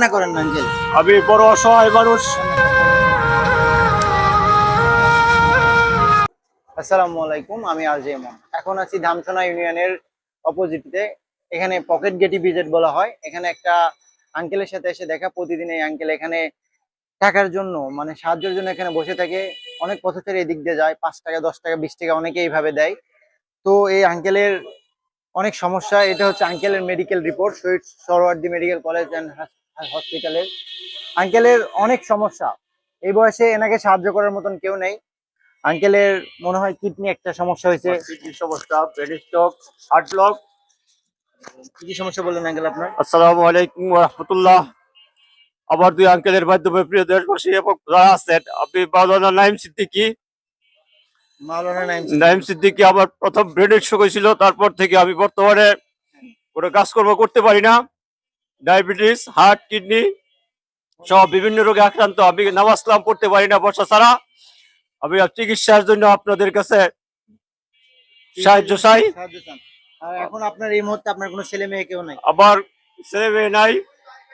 রান্না করেন না আঙ্কেল? আমি বড় অসহায় মানুষ। আসসালামু আলাইকুম, আমি আরজেমন। এখন আছি ধামছড়া ইউনিয়নের অপোজিটে। এখানে পকেট গেটি বিজেট বলা হয়। এখানে একটা আঙ্কেলের সাথে এসে দেখা। প্রতিদিন এই আঙ্কেল এখানে টাকার জন্য মানে সাহায্যের জন্য এখানে বসে থাকে। অনেক পথচারী এদিক দিয়ে যায়, ৫ টাকা 10 টাকা 20 টাকা অনেকে এইভাবে দেয়। তো এই আঙ্কেলের অনেক সমস্যা। এটা হচ্ছে আঙ্কেলের medical report, Shahid Sohrawardi medical college and হসপিটালের। আঙ্কেলের অনেক সমস্যা। এই বয়সে এনাকে সাহায্য করার মতন কেউ নেই। আঙ্কেলের মনে হয় কিডনি একটা সমস্যা হয়েছে। কিডনির সমস্যা, ব্রেন স্ট্রোক, হার্ট ব্লক। কি কি সমস্যা বললেন আঙ্কেল আপনার? আসসালামু আলাইকুম ওয়া রাহমাতুল্লাহ। আমার দুই আঙ্কেলের মাধ্যমে প্রিয় দেশবাসী এবং যারা আছেন, আমি মাওলানা নাইম সিদ্দিকী। মাওলানা নাইম নাইম সিদ্দিকী। সিদ্দিকী আমার প্রথম ব্রেন স্ট্রোক হয়েছিল, তারপর থেকে আমি বর্তমানে কোনো কাজকর্ম করতে পারি না। ডায়াবেটিস, হার্ট, কিডনি সব বিভিন্ন রোগে আক্রান্ত। আমি নামাজ কালাম পড়তে পারি না বর্ষা ছাড়া। আমি চিকিৎসার জন্য আপনাদের কাছে সাহায্য চাই। সাহায্য চান। আর এখন আপনার এই মুহূর্তে আপনার কোনো ছেলে মেয়ে কেউ নাই? আমার ছেলে মেয়ে নাই।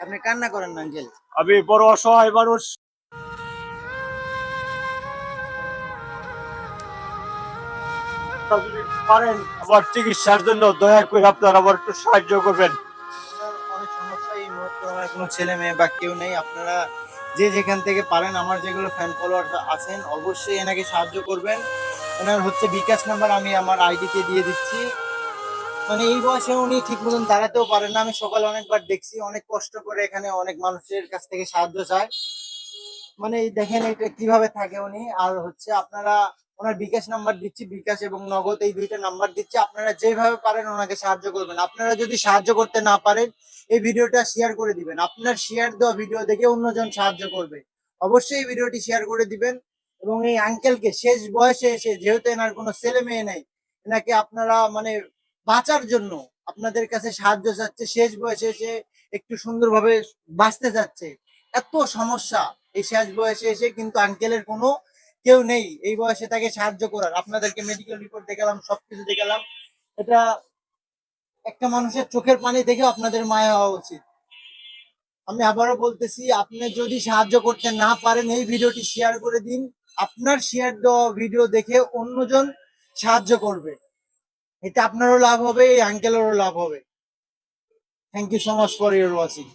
আপনি কান্না করেন না আঙ্কেল? আমি বড় অসহায় মানুষ। যদি পারেন আমার চিকিৎসার জন্য দয়া করে আপনারা আমার একটু সাহায্য করবেন। আপনার অনেক সমস্যা। এই মুহূর্তে আমার কোনো ছেলে মেয়ে বা কেউ নেই। আপনারা যে যেখান থেকে পারেন, আমার যেগুলো ফ্যান ফলোয়ার আছেন, অবশ্যই এনাকে সাহায্য করবেন। এনার হচ্ছে বিকাশ নাম্বার আমি আমার আইডিতে দিয়ে দিচ্ছি। মানে এই বয়সে উনি ঠিক মতন দাঁড়াতেও পারেন না। আমি সকালে অনেকবার দেখছি, অনেক কষ্ট করে এখানে অনেক মানুষের কাছ থেকে সাহায্য চায়। মানে এই দেখেন এটা কিভাবে থাকে উনি। আর হচ্ছে আপনারা ওনার বিকাশ নাম্বার দিচ্ছি, বিকাশ এবং নগদ এই দুইটা নাম্বার দিচ্ছি। আপনারা যেভাবে পারেন ওনাকে সাহায্য করবেন। আপনারা যদি সাহায্য করতে না পারেন, এই ভিডিওটা শেয়ার করে দিবেন। আপনার শেয়ার দেওয়া ভিডিও দেখে অন্যজন সাহায্য করবে। অবশ্যই এই ভিডিওটি শেয়ার করে দিবেন। এবং এই আঙ্কেলকে শেষ বয়সে এসে, যেহেতু এনার কোনো ছেলে মেয়ে নেই, এনাকে আপনারা মানে বাঁচার জন্য আপনাদের কাছে সাহায্য চাচ্ছে। শেষ বয়সে এসে একটু সুন্দরভাবে বাঁচতে চাচ্ছে। এত সমস্যা এই শেষ বয়সে এসে, কিন্তু আঙ্কেলের কোনো কেউ নেই এই বয়সে তাকে সাহায্য করার। আপনাদেরকে মেডিকেল রিপোর্ট দেখালাম, সবকিছু দেখালাম। এটা একটা মানুষের চোখের পানি দেখে আপনাদের মায়া হওয়া উচিত। আমি আবারও বলতেছি, আপনি যদি সাহায্য করতে না পারেন, এই ভিডিওটি শেয়ার করে দিন। আপনার শেয়ার দেওয়া ভিডিও দেখে অন্যজন সাহায্য করবে। এতে আপনারও লাভ হবে, এই আঙ্কেলেরও লাভ হবে। Thank you so much for your watching.